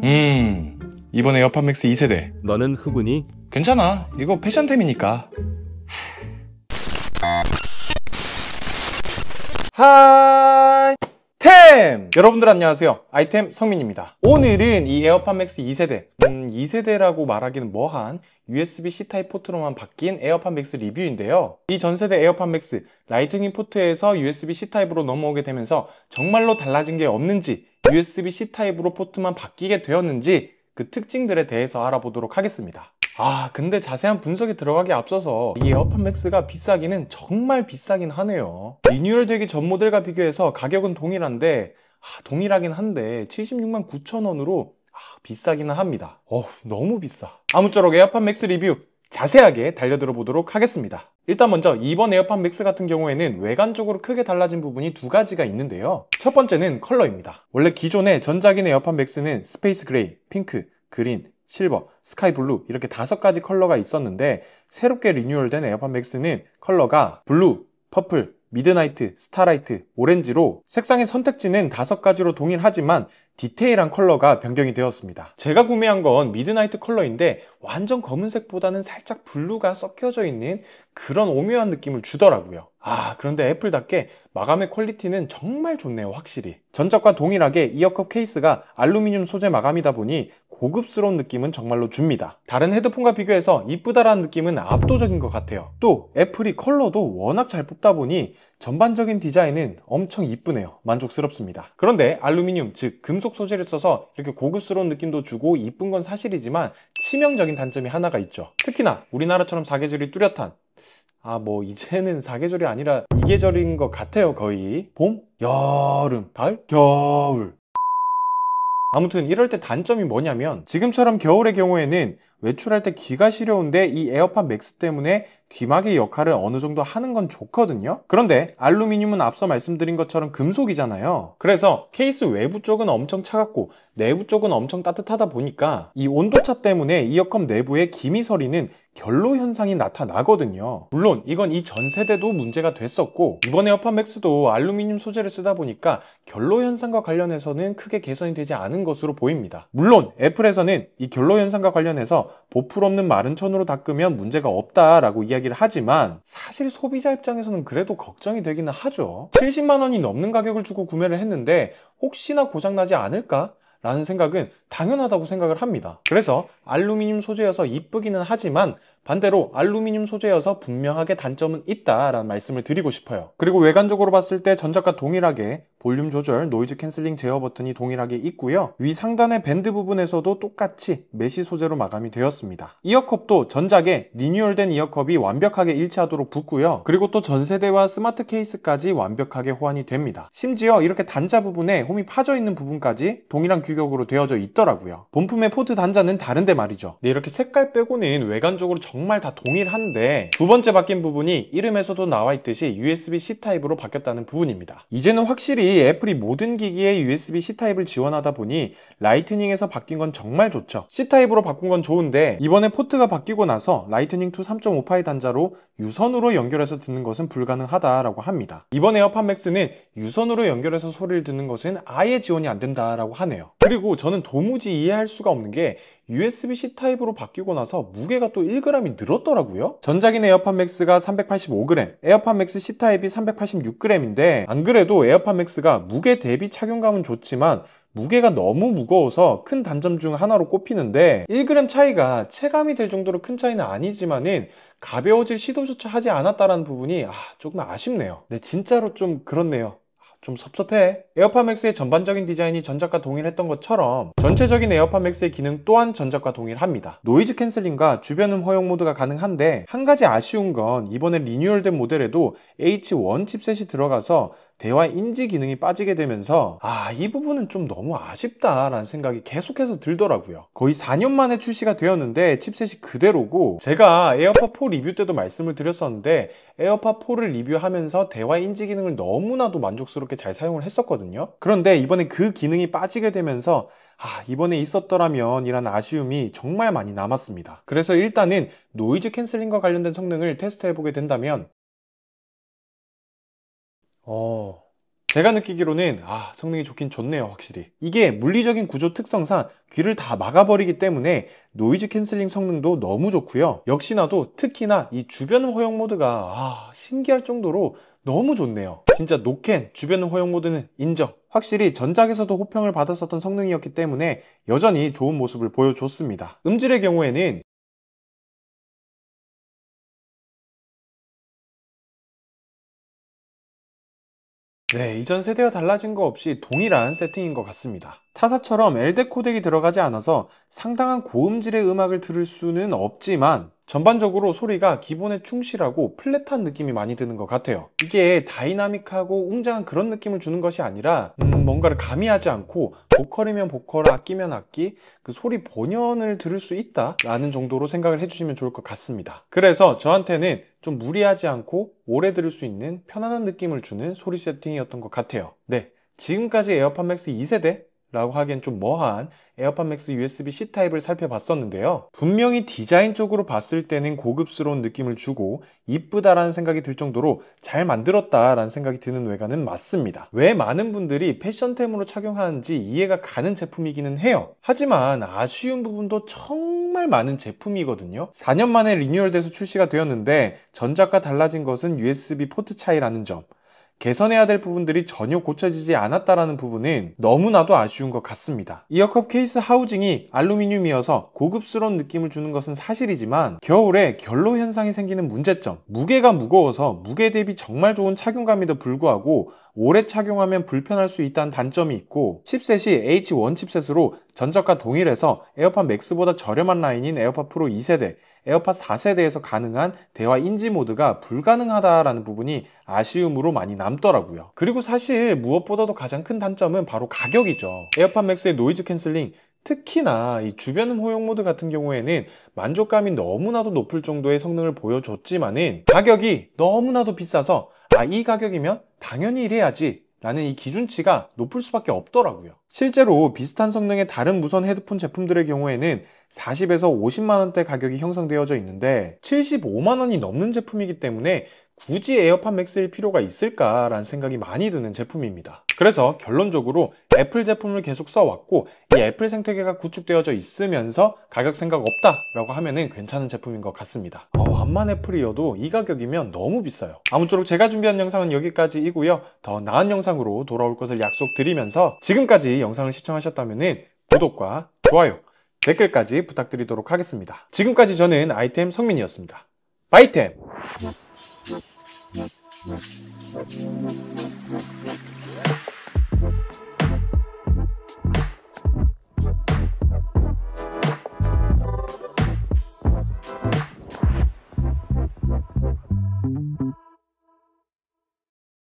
이번 에어팟 맥스 2세대 너는 흑운이? 괜찮아. 이거 패션템이니까. 하이템! 여러분들 안녕하세요. 아이템 성민입니다. 오늘은 이 에어팟 맥스 2세대 2세대라고 말하기는 뭐한 USB-C 타입 포트로만 바뀐 에어팟 맥스 리뷰인데요. 이 전세대 에어팟 맥스 라이트닝 포트에서 USB-C 타입으로 넘어오게 되면서 정말로 달라진 게 없는지, USB-C 타입으로 포트만 바뀌게 되었는지 그 특징들에 대해서 알아보도록 하겠습니다. 근데 자세한 분석에 들어가기 앞서서 이 에어팟 맥스가 비싸기는 정말 비싸긴 하네요. 리뉴얼 되기 전 모델과 비교해서 가격은 동일한데 동일하긴 한데 76만 9천 원으로 비싸기는 합니다. 너무 비싸. 아무쪼록 에어팟 맥스 리뷰 자세하게 달려들어 보도록 하겠습니다. 일단 먼저 이번 에어팟 맥스 같은 경우에는 외관적으로 크게 달라진 부분이 두 가지가 있는데요. 첫 번째는 컬러입니다. 원래 기존의 전작인 에어팟 맥스는 스페이스 그레이, 핑크, 그린, 실버, 스카이 블루 이렇게 5가지 컬러가 있었는데 새롭게 리뉴얼된 에어팟 맥스는 컬러가 블루, 퍼플, 미드나이트, 스타라이트, 오렌지로 색상의 선택지는 5가지로 동일하지만 디테일한 컬러가 변경이 되었습니다. 제가 구매한 건 미드나이트 컬러인데 완전 검은색보다는 살짝 블루가 섞여져 있는 그런 오묘한 느낌을 주더라고요. 그런데 애플답게 마감의 퀄리티는 정말 좋네요. 확실히 전작과 동일하게 이어컵 케이스가 알루미늄 소재 마감이다 보니 고급스러운 느낌은 정말로 줍니다. 다른 헤드폰과 비교해서 이쁘다라는 느낌은 압도적인 것 같아요. 또 애플이 컬러도 워낙 잘 뽑다 보니 전반적인 디자인은 엄청 이쁘네요. 만족스럽습니다. 그런데 알루미늄, 즉 금속 소재를 써서 이렇게 고급스러운 느낌도 주고 이쁜 건 사실이지만 치명적인 단점이 하나가 있죠. 특히나 우리나라처럼 사계절이 뚜렷한 이제는 사계절이 아니라 이계절인 것 같아요. 거의 봄, 여름, 가을, 겨울. 아무튼 이럴 때 단점이 뭐냐면 지금처럼 겨울의 경우에는 외출할 때 귀가 시려운데 이 에어팟 맥스 때문에 귀마개 역할을 어느 정도 하는 건 좋거든요. 그런데 알루미늄은 앞서 말씀드린 것처럼 금속이잖아요. 그래서 케이스 외부 쪽은 엄청 차갑고 내부 쪽은 엄청 따뜻하다 보니까 이 온도차 때문에 이어컵 내부의 기미서리는 결로 현상이 나타나거든요. 물론 이건 이 전세대도 문제가 됐었고 이번 에어팟 맥스도 알루미늄 소재를 쓰다 보니까 결로 현상과 관련해서는 크게 개선이 되지 않은 것으로 보입니다. 물론 애플에서는 이 결로 현상과 관련해서 보풀 없는 마른 천으로 닦으면 문제가 없다라고 이야기를 하지만 사실 소비자 입장에서는 그래도 걱정이 되기는 하죠. 70만 원이 넘는 가격을 주고 구매를 했는데 혹시나 고장나지 않을까? 라는 생각은 당연하다고 생각을 합니다. 그래서 알루미늄 소재여서 이쁘기는 하지만 반대로 알루미늄 소재여서 분명하게 단점은 있다라는 말씀을 드리고 싶어요. 그리고 외관적으로 봤을 때 전작과 동일하게 볼륨 조절, 노이즈 캔슬링 제어 버튼이 동일하게 있고요. 위 상단의 밴드 부분에서도 똑같이 메쉬 소재로 마감이 되었습니다. 이어컵도 전작에 리뉴얼된 이어컵이 완벽하게 일치하도록 붙고요. 그리고 또 전세대와 스마트 케이스까지 완벽하게 호환이 됩니다. 심지어 이렇게 단자 부분에 홈이 파져 있는 부분까지 동일한 규격으로 되어져 있더라고요. 본품의 포트 단자는 다른데 말이죠. 이렇게 색깔 빼고는 외관적으로 정말 다 동일한데 두 번째 바뀐 부분이 이름에서도 나와 있듯이 USB-C 타입으로 바뀌었다는 부분입니다. 이제는 확실히 애플이 모든 기기에 USB-C 타입을 지원하다 보니 라이트닝에서 바뀐 건 정말 좋죠. C 타입으로 바꾼 건 좋은데 이번에 포트가 바뀌고 나서 라이트닝 2 3.5파이 단자로 유선으로 연결해서 듣는 것은 불가능하다라고 합니다. 이번 에어팟 맥스는 유선으로 연결해서 소리를 듣는 것은 아예 지원이 안 된다라고 하네요. 그리고 저는 도무지 이해할 수가 없는 게 USB-C 타입으로 바뀌고 나서 무게가 또 1g이 늘었더라고요. 전작인 에어팟 맥스가 385g, 에어팟 맥스 C 타입이 386g인데 안 그래도 에어팟 맥스가 무게 대비 착용감은 좋지만 무게가 너무 무거워서 큰 단점 중 하나로 꼽히는데 1g 차이가 체감이 될 정도로 큰 차이는 아니지만은 가벼워질 시도조차 하지 않았다는 부분이 조금 아쉽네요. 네, 진짜로 좀 그렇네요. 좀 섭섭해. 에어팟 맥스의 전반적인 디자인이 전작과 동일했던 것처럼 전체적인 에어팟 맥스의 기능 또한 전작과 동일합니다. 노이즈 캔슬링과 주변음 허용 모드가 가능한데 한 가지 아쉬운 건 이번에 리뉴얼된 모델에도 H1 칩셋이 들어가서 대화 인지 기능이 빠지게 되면서 이 부분은 좀 너무 아쉽다라는 생각이 계속해서 들더라고요. 거의 4년 만에 출시가 되었는데 칩셋이 그대로고 제가 에어팟 4 리뷰 때도 말씀을 드렸었는데 에어팟 4를 리뷰하면서 대화 인지 기능을 너무나도 만족스럽게 잘 사용을 했었거든요. 그런데 이번에 그 기능이 빠지게 되면서 이번에 있었더라면 이라는 아쉬움이 정말 많이 남았습니다. 그래서 일단은 노이즈 캔슬링과 관련된 성능을 테스트해보게 된다면 제가 느끼기로는 성능이 좋긴 좋네요. 확실히 이게 물리적인 구조 특성상 귀를 다 막아버리기 때문에 노이즈 캔슬링 성능도 너무 좋고요. 역시나도 특히나 이 주변음 허용 모드가 신기할 정도로 너무 좋네요. 진짜 노캔 주변음 허용 모드는 인정. 확실히 전작에서도 호평을 받았었던 성능이었기 때문에 여전히 좋은 모습을 보여줬습니다. 음질의 경우에는 이전 세대와 달라진 거 없이 동일한 세팅인 것 같습니다. 타사처럼 LDEC 코덱이 들어가지 않아서 상당한 고음질의 음악을 들을 수는 없지만 전반적으로 소리가 기본에 충실하고 플랫한 느낌이 많이 드는 것 같아요. 이게 다이나믹하고 웅장한 그런 느낌을 주는 것이 아니라 뭔가를 가미하지 않고 보컬이면 보컬, 악기면 악기, 그 소리 본연을 들을 수 있다 라는 정도로 생각을 해주시면 좋을 것 같습니다. 그래서 저한테는 좀 무리하지 않고 오래 들을 수 있는 편안한 느낌을 주는 소리 세팅이었던 것 같아요. 지금까지 에어팟 맥스 2세대 라고 하기엔 좀 뭐한 에어팟 맥스 USB-C 타입을 살펴봤었는데요. 분명히 디자인적으로 봤을 때는 고급스러운 느낌을 주고 이쁘다라는 생각이 들 정도로 잘 만들었다라는 생각이 드는 외관은 맞습니다. 왜 많은 분들이 패션템으로 착용하는지 이해가 가는 제품이기는 해요. 하지만 아쉬운 부분도 정말 많은 제품이거든요. 4년 만에 리뉴얼돼서 출시가 되었는데 전작과 달라진 것은 USB 포트 차이라는 점, 개선해야 될 부분들이 전혀 고쳐지지 않았다라는 부분은 너무나도 아쉬운 것 같습니다. 이어컵 케이스 하우징이 알루미늄이어서 고급스러운 느낌을 주는 것은 사실이지만 겨울에 결로 현상이 생기는 문제점, 무게가 무거워서 무게 대비 정말 좋은 착용감에도 불구하고 오래 착용하면 불편할 수 있다는 단점이 있고, 칩셋이 H1 칩셋으로 전작과 동일해서 에어팟 맥스보다 저렴한 라인인 에어팟 프로 2세대, 에어팟 4세대에서 가능한 대화 인지 모드가 불가능하다라는 부분이 아쉬움으로 많이 남더라고요. 그리고 사실 무엇보다도 가장 큰 단점은 바로 가격이죠. 에어팟 맥스의 노이즈 캔슬링, 특히나 이 주변음 허용 모드 같은 경우에는 만족감이 너무나도 높을 정도의 성능을 보여줬지만은 가격이 너무나도 비싸서 이 가격이면 당연히 이래야지 라는 이 기준치가 높을 수밖에 없더라고요. 실제로 비슷한 성능의 다른 무선 헤드폰 제품들의 경우에는 40에서 50만원대 가격이 형성되어져 있는데 75만원이 넘는 제품이기 때문에 굳이 에어팟 맥스일 필요가 있을까라는 생각이 많이 드는 제품입니다. 그래서 결론적으로 애플 제품을 계속 써왔고 이 애플 생태계가 구축되어져 있으면서 가격 생각 없다 라고 하면은 괜찮은 제품인 것 같습니다. 암만 애플이어도 이 가격이면 너무 비싸요. 아무쪼록 제가 준비한 영상은 여기까지이고요. 더 나은 영상으로 돌아올 것을 약속드리면서 지금까지 영상을 시청하셨다면 구독과 좋아요, 댓글까지 부탁드리도록 하겠습니다. 지금까지 저는 아이템 성민이었습니다. 바이템!